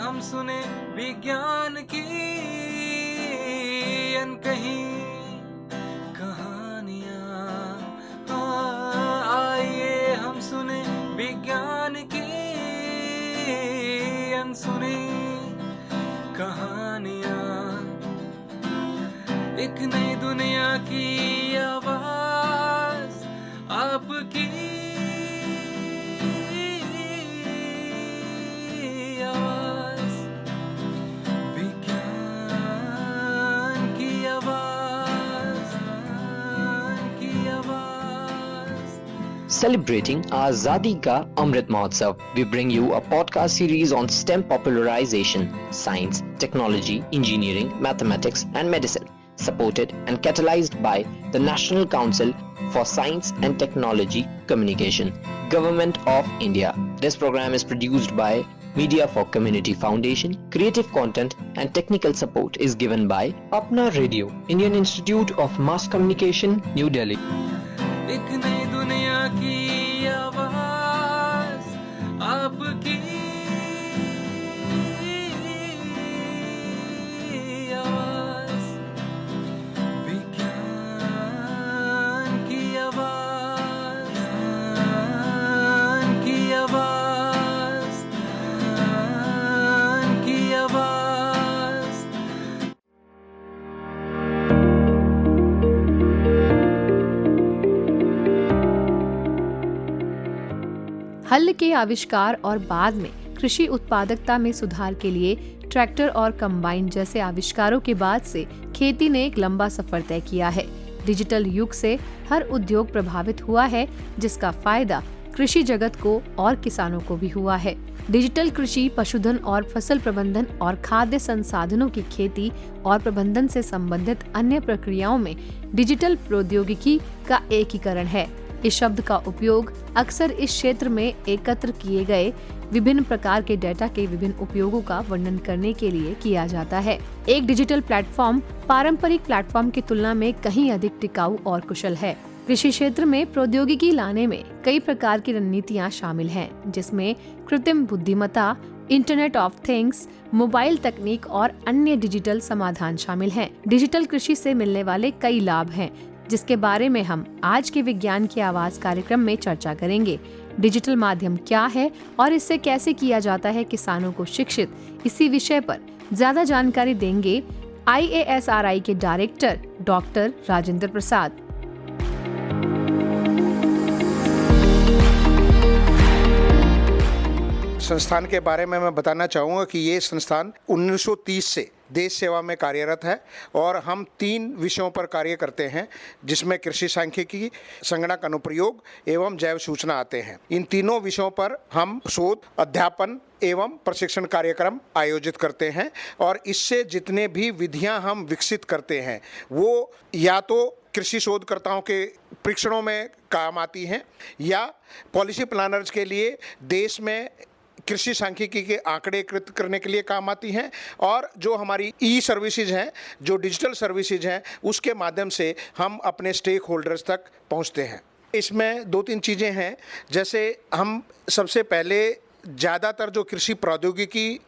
हम सुने विज्ञान की अनकही कहानियाँ। आइए हम सुने विज्ञान की अनसुनी कहानियाँ। एक नई दुनिया की आवाज़ आपकी आवाज़, विज्ञान की आवाज़, की आवाज़। Celebrating Azadi Ka Amrit Mahotsav, we bring you a podcast series on STEM popularization, science, technology, engineering, mathematics and medicine, supported and catalyzed by the National Council for Science and Technology Communication, Government of India. This program is produced by Media for Community Foundation. Creative content and technical support is given by Apna Radio, Indian Institute of Mass Communication, New Delhi. एक नई दुनिया की आवाज़ आपकी आवाज़, विज्ञान की आवाज़, की आवाज़, की आवाज़। हल के आविष्कार और बाद में कृषि उत्पादकता में सुधार के लिए ट्रैक्टर और कंबाइन जैसे आविष्कारों के बाद से खेती ने एक लंबा सफर तय किया है। डिजिटल युग से हर उद्योग प्रभावित हुआ है, जिसका फायदा कृषि जगत को और किसानों को भी हुआ है। डिजिटल कृषि पशुधन और फसल प्रबंधन और खाद्य संसाधनों की खेती और प्रबंधन से संबंधित अन्य प्रक्रियाओं में डिजिटल प्रौद्योगिकी का एकीकरण है। इस शब्द का उपयोग अक्सर इस क्षेत्र में एकत्र किए गए विभिन्न प्रकार के डेटा के विभिन्न उपयोगों का वर्णन करने के लिए किया जाता है। एक डिजिटल प्लेटफॉर्म पारंपरिक प्लेटफॉर्म की तुलना में कहीं अधिक टिकाऊ और कुशल है। कृषि क्षेत्र में प्रौद्योगिकी लाने में कई प्रकार की रणनीतियां शामिल हैं, जिसमें कृत्रिम बुद्धिमत्ता, इंटरनेट ऑफ थिंग्स, मोबाइल तकनीक और अन्य डिजिटल समाधान शामिल हैं। डिजिटल कृषि से मिलने वाले कई लाभ हैं, जिसके बारे में हम आज के विज्ञान की आवाज कार्यक्रम में चर्चा करेंगे। डिजिटल माध्यम क्या है और इससे कैसे किया जाता है किसानों को शिक्षित, इसी विषय पर ज्यादा जानकारी देंगे IASRI के डायरेक्टर डॉक्टर राजेंद्र प्रसाद। संस्थान के बारे में मैं बताना चाहूँगा कि ये संस्थान 1930 से देश सेवा में कार्यरत है और हम 3 विषयों पर कार्य करते हैं, जिसमें कृषि सांख्यिकी, संगणक अनुप्रयोग एवं जैव सूचना आते हैं। इन तीनों विषयों पर हम शोध, अध्यापन एवं प्रशिक्षण कार्यक्रम आयोजित करते हैं और इससे जितने भी विधियां हम विकसित करते हैं वो या तो कृषि शोधकर्ताओं के परीक्षणों में काम आती हैं या पॉलिसी प्लानर्स के लिए देश में कृषि सांख्यिकी के आंकड़े एकत्रित करने के लिए काम आती हैं और जो हमारी ई सर्विसेज हैं, जो डिजिटल सर्विसेज हैं, उसके माध्यम से हम अपने स्टेक होल्डर्स तक पहुंचते हैं। इसमें 2-3 चीज़ें हैं। जैसे हम सबसे पहले ज़्यादातर जो कृषि प्रौद्योगिकी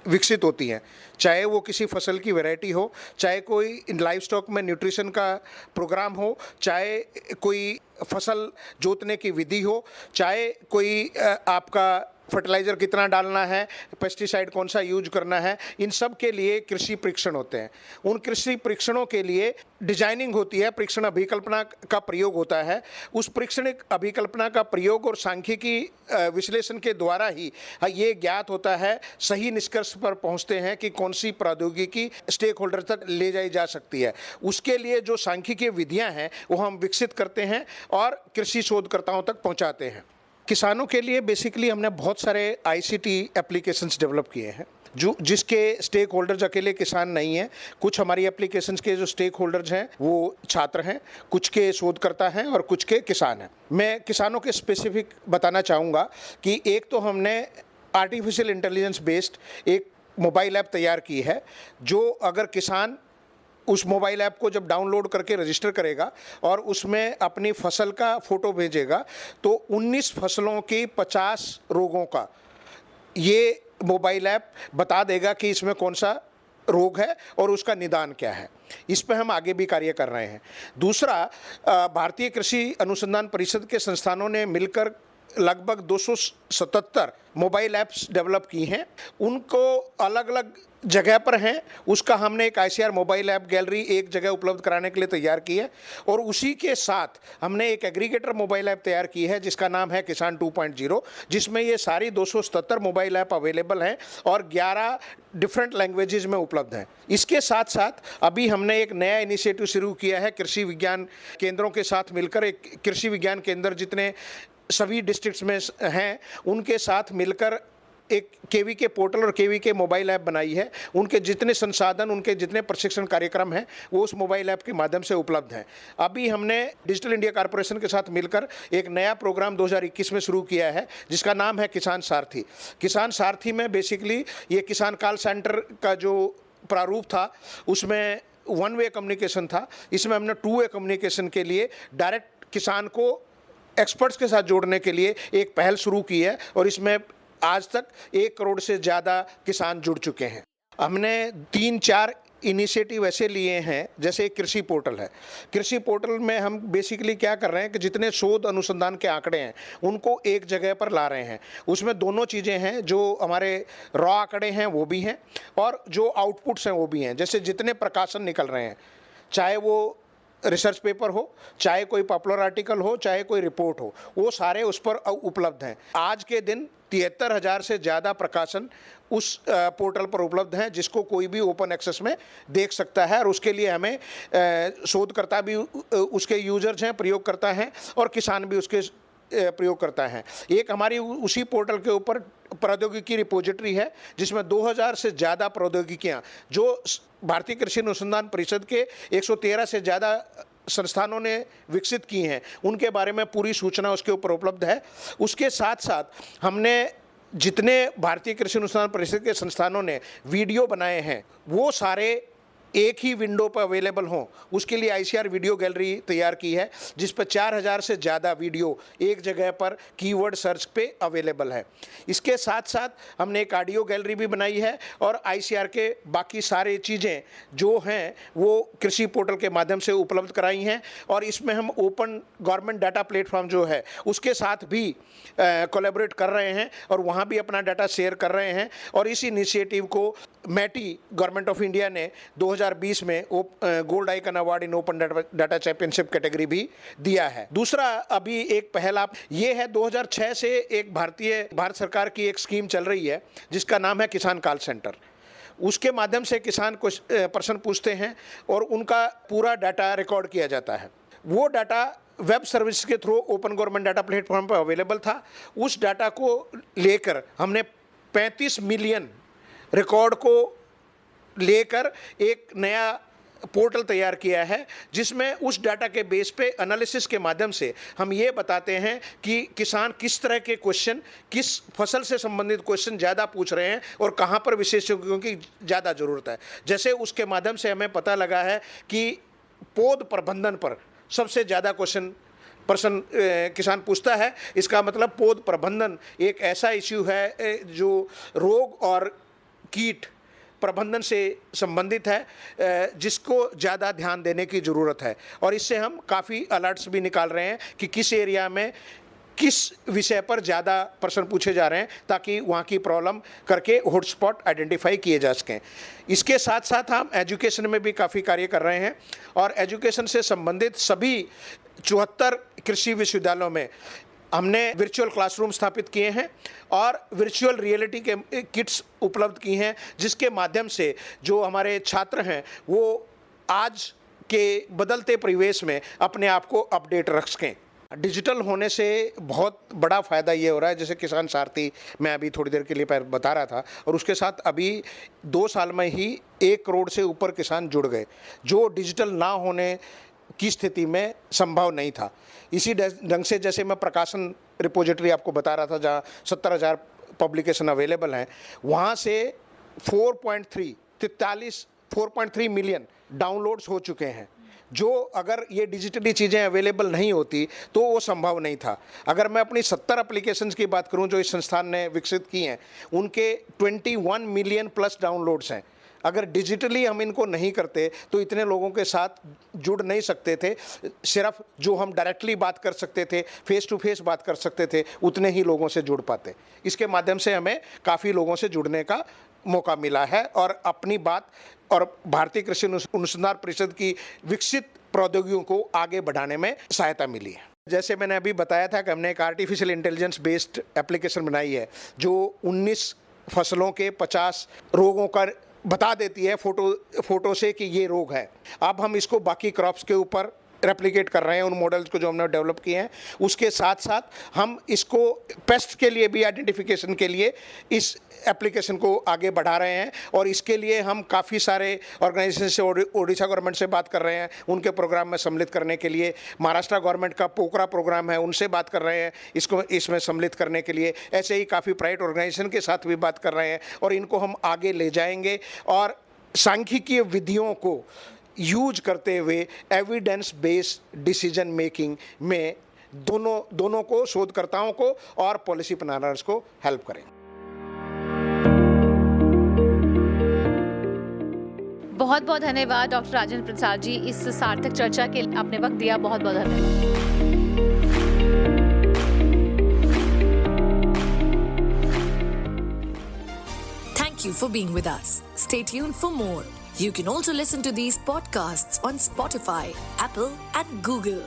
विकसित होती हैं, चाहे वो किसी फसल की वैरायटी हो, चाहे कोई लाइव स्टॉक में न्यूट्रिशन का प्रोग्राम हो, चाहे कोई फसल जोतने की विधि हो, चाहे कोई आपका फर्टिलाइज़र कितना डालना है, पेस्टिसाइड कौन सा यूज करना है, इन सब के लिए कृषि परीक्षण होते हैं। उन कृषि परीक्षणों के लिए डिजाइनिंग होती है, परीक्षण अभिकल्पना का प्रयोग होता है। उस परीक्षण अभिकल्पना का प्रयोग और सांख्यिकी विश्लेषण के द्वारा ही ये ज्ञात होता है, सही निष्कर्ष पर पहुंचते हैं कि कौन सी प्रौद्योगिकी स्टेक होल्डर तक ले जाई जा सकती है। उसके लिए जो सांख्यिकीय विधियाँ हैं वो हम विकसित करते हैं और कृषि शोधकर्ताओं तक पहुँचाते हैं। किसानों के लिए बेसिकली हमने बहुत सारे ICT एप्लीकेशंस डेवलप किए हैं, जो जिसके स्टेक होल्डर्स अकेले किसान नहीं हैं। कुछ हमारी एप्लीकेशंस के जो स्टेक होल्डर्स हैं वो छात्र हैं, कुछ के शोधकर्ता हैं और कुछ के किसान हैं। मैं किसानों के स्पेसिफिक बताना चाहूँगा कि एक तो हमने आर्टिफिशियल इंटेलिजेंस बेस्ड एक मोबाइल ऐप तैयार की है, जो अगर किसान उस मोबाइल ऐप को जब डाउनलोड करके रजिस्टर करेगा और उसमें अपनी फसल का फ़ोटो भेजेगा तो 19 फसलों की 50 रोगों का ये मोबाइल ऐप बता देगा कि इसमें कौन सा रोग है और उसका निदान क्या है। इस पे हम आगे भी कार्य कर रहे हैं। दूसरा, भारतीय कृषि अनुसंधान परिषद के संस्थानों ने मिलकर लगभग 277 मोबाइल ऐप्स डेवलप की हैं। उनको अलग अलग जगह पर हैं, उसका हमने एक ICR मोबाइल ऐप गैलरी एक जगह उपलब्ध कराने के लिए तैयार की है। और उसी के साथ हमने एक एग्रीगेटर मोबाइल ऐप तैयार की है जिसका नाम है किसान 2.0, जिसमें ये सारी 277 मोबाइल ऐप अवेलेबल हैं और 11 डिफरेंट लैंग्वेजेज में उपलब्ध हैं। इसके साथ साथ अभी हमने एक नया इनिशिएटिव शुरू किया है कृषि विज्ञान केंद्रों के साथ मिलकर। एक कृषि विज्ञान केंद्र जितने सभी डिस्ट्रिक्ट्स में हैं उनके साथ मिलकर एक KVK पोर्टल और KVK मोबाइल ऐप बनाई है। उनके जितने संसाधन, उनके जितने प्रशिक्षण कार्यक्रम हैं वो उस मोबाइल ऐप के माध्यम से उपलब्ध हैं। अभी हमने डिजिटल इंडिया कॉर्पोरेशन के साथ मिलकर एक नया प्रोग्राम 2021 में शुरू किया है जिसका नाम है किसान सारथी। किसान सारथी में बेसिकली ये किसान कॉल सेंटर का जो प्रारूप था उसमें 1 वे कम्युनिकेशन था। इसमें हमने 2 वे कम्युनिकेशन के लिए डायरेक्ट किसान को एक्सपर्ट्स के साथ जोड़ने के लिए एक पहल शुरू की है और इसमें आज तक 1 करोड़ से ज़्यादा किसान जुड़ चुके हैं। हमने 3-4 इनिशिएटिव ऐसे लिए हैं, जैसे एक कृषि पोर्टल है। कृषि पोर्टल में हम बेसिकली क्या कर रहे हैं कि जितने शोध अनुसंधान के आंकड़े हैं उनको एक जगह पर ला रहे हैं। उसमें दोनों चीज़ें हैं, जो हमारे रॉ आंकड़े हैं वो भी हैं और जो आउटपुट्स हैं वो भी हैं। जैसे जितने प्रकाशन निकल रहे हैं, चाहे वो रिसर्च पेपर हो, चाहे कोई पॉपुलर आर्टिकल हो, चाहे कोई रिपोर्ट हो, वो सारे उस पर उपलब्ध हैं। आज के दिन 73,000 से ज़्यादा प्रकाशन उस पोर्टल पर उपलब्ध हैं जिसको कोई भी ओपन एक्सेस में देख सकता है। और उसके लिए हमें शोधकर्ता भी उसके यूजर्स हैं, प्रयोगकर्ता हैं और किसान भी उसके प्रयोग करता है। एक हमारी उसी पोर्टल के ऊपर प्रौद्योगिकी रिपोजिटरी है जिसमें 2000 से ज़्यादा प्रौद्योगिकियाँ जो भारतीय कृषि अनुसंधान परिषद के 113 से ज़्यादा संस्थानों ने विकसित की हैं, उनके बारे में पूरी सूचना उसके ऊपर उपलब्ध है। उसके साथ साथ हमने जितने भारतीय कृषि अनुसंधान परिषद के संस्थानों ने वीडियो बनाए हैं वो सारे एक ही विंडो पर अवेलेबल हों, उसके लिए ICR वीडियो गैलरी तैयार की है जिस पर 4000 से ज़्यादा वीडियो एक जगह पर कीवर्ड सर्च पे अवेलेबल है। इसके साथ साथ हमने एक ऑडियो गैलरी भी बनाई है और ICR के बाकी सारी चीज़ें जो हैं वो कृषि पोर्टल के माध्यम से उपलब्ध कराई हैं। और इसमें हम ओपन गवर्नमेंट डाटा प्लेटफॉर्म जो है उसके साथ भी कोलैबोरेट कर रहे हैं और वहाँ भी अपना डाटा शेयर कर रहे हैं। और इस इनिशिएटिव को मैटी गवर्नमेंट ऑफ इंडिया ने 2020 में gold icon award in open data championship category भी दिया है। दूसरा अभी एक पहल आप ये है, 2006 से एक भारत सरकार की एक स्कीम चल रही है जिसका नाम है किसान कॉल सेंटर। उसके माध्यम से किसान कुछ प्रश्न पूछते हैं और उनका पूरा डाटा रिकॉर्ड किया जाता है। वो डाटा वेब सर्विस के through open government data platform पर अवेलेबल था। उस डाटा को लेकर हमने 35 मिलियन रिकॉर्ड को लेकर एक नया पोर्टल तैयार किया है जिसमें उस डाटा के बेस पे एनालिसिस के माध्यम से हम ये बताते हैं कि किसान किस तरह के क्वेश्चन, किस फसल से संबंधित क्वेश्चन ज़्यादा पूछ रहे हैं और कहाँ पर विशेषज्ञों की ज़्यादा ज़रूरत है। जैसे उसके माध्यम से हमें पता लगा है कि पौध प्रबंधन पर सबसे ज़्यादा क्वेश्चन किसान पूछता है। इसका मतलब पौध प्रबंधन एक ऐसा इश्यू है जो रोग और कीट प्रबंधन से संबंधित है जिसको ज़्यादा ध्यान देने की ज़रूरत है। और इससे हम काफ़ी अलर्ट्स भी निकाल रहे हैं कि किस एरिया में किस विषय पर ज़्यादा प्रश्न पूछे जा रहे हैं ताकि वहाँ की प्रॉब्लम करके हॉटस्पॉट आइडेंटिफाई किए जा सकें। इसके साथ साथ हम एजुकेशन में भी काफ़ी कार्य कर रहे हैं और एजुकेशन से संबंधित सभी 74 कृषि विश्वविद्यालयों में हमने वर्चुअल क्लासरूम स्थापित किए हैं और वर्चुअल रियलिटी के किट्स उपलब्ध की हैं जिसके माध्यम से जो हमारे छात्र हैं वो आज के बदलते परिवेश में अपने आप को अपडेट रख सकें। डिजिटल होने से बहुत बड़ा फ़ायदा ये हो रहा है, जैसे किसान सारथी मैं अभी थोड़ी देर के लिए बता रहा था, और उसके साथ अभी 2 साल में ही 1 करोड़ से ऊपर किसान जुड़ गए जो डिजिटल ना होने की स्थिति में संभव नहीं था। इसी ढंग से जैसे मैं प्रकाशन रिपोजिटरी आपको बता रहा था जहाँ 70,000 पब्लिकेशन अवेलेबल हैं, वहाँ से 4.3 मिलियन डाउनलोड्स हो चुके हैं जो अगर ये डिजिटली चीज़ें अवेलेबल नहीं होती तो वो संभव नहीं था। अगर मैं अपनी 70 एप्लीकेशंस की बात करूं जो इस संस्थान ने विकसित की हैं, उनके 21 मिलियन प्लस डाउनलोड्स हैं। अगर डिजिटली हम इनको नहीं करते तो इतने लोगों के साथ जुड़ नहीं सकते थे। सिर्फ जो हम डायरेक्टली बात कर सकते थे, फेस टू फेस बात कर सकते थे, उतने ही लोगों से जुड़ पाते। इसके माध्यम से हमें काफ़ी लोगों से जुड़ने का मौका मिला है और अपनी बात और भारतीय कृषि अनुसंधान परिषद की विकसित प्रौद्योगिकियों को आगे बढ़ाने में सहायता मिली है। जैसे मैंने अभी बताया था कि हमने एक आर्टिफिशियल इंटेलिजेंस बेस्ड एप्लीकेशन बनाई है जो 19 फसलों के 50 रोगों का बता देती है फोटो से कि ये रोग है। अब हम इसको बाकी क्रॉप्स के ऊपर रेप्लिकेट कर रहे हैं उन मॉडल्स को जो हमने डेवलप किए हैं। उसके साथ साथ हम इसको पेस्ट के लिए भी आइडेंटिफिकेशन के लिए इस एप्लीकेशन को आगे बढ़ा रहे हैं और इसके लिए हम काफ़ी सारे ऑर्गेनाइजेशन से ओडिशा गवर्नमेंट से बात कर रहे हैं, उनके प्रोग्राम में सम्मिलित करने के लिए। महाराष्ट्र गवर्नमेंट का पोकरा प्रोग्राम है, उनसे बात कर रहे हैं इसको इसमें सम्मिलित करने के लिए। ऐसे ही काफ़ी प्राइवेट ऑर्गेनाइजेशन के साथ भी बात कर रहे हैं और इनको हम आगे ले जाएंगे और सांख्यिकीय विधियों को यूज करते हुए एविडेंस बेस्ड डिसीजन मेकिंग में दोनों को, शोधकर्ताओं को और पॉलिसी प्लानर्स को हेल्प करें। बहुत बहुत धन्यवाद डॉक्टर राजेंद्र प्रसाद जी, इस सार्थक चर्चा के लिए आपने वक्त दिया। बहुत बहुत धन्यवाद। Thank you for being with us. Stay tuned for more. You can also listen to these podcasts on Spotify, Apple, and Google.